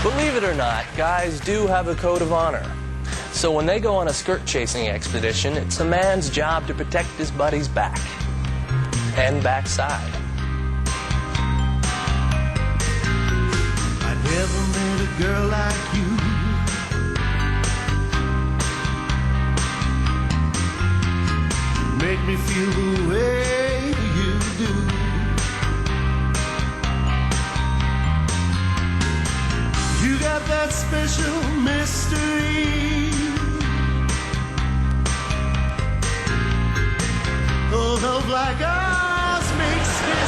Believe it or not, guys do have a code of honor. So when they go on a skirt-chasing expedition, it's a man's job to protect his buddy's back and backside. I never met a girl like you. Make me feel the way you do. You got that special mystery. Oh, love like ours makes me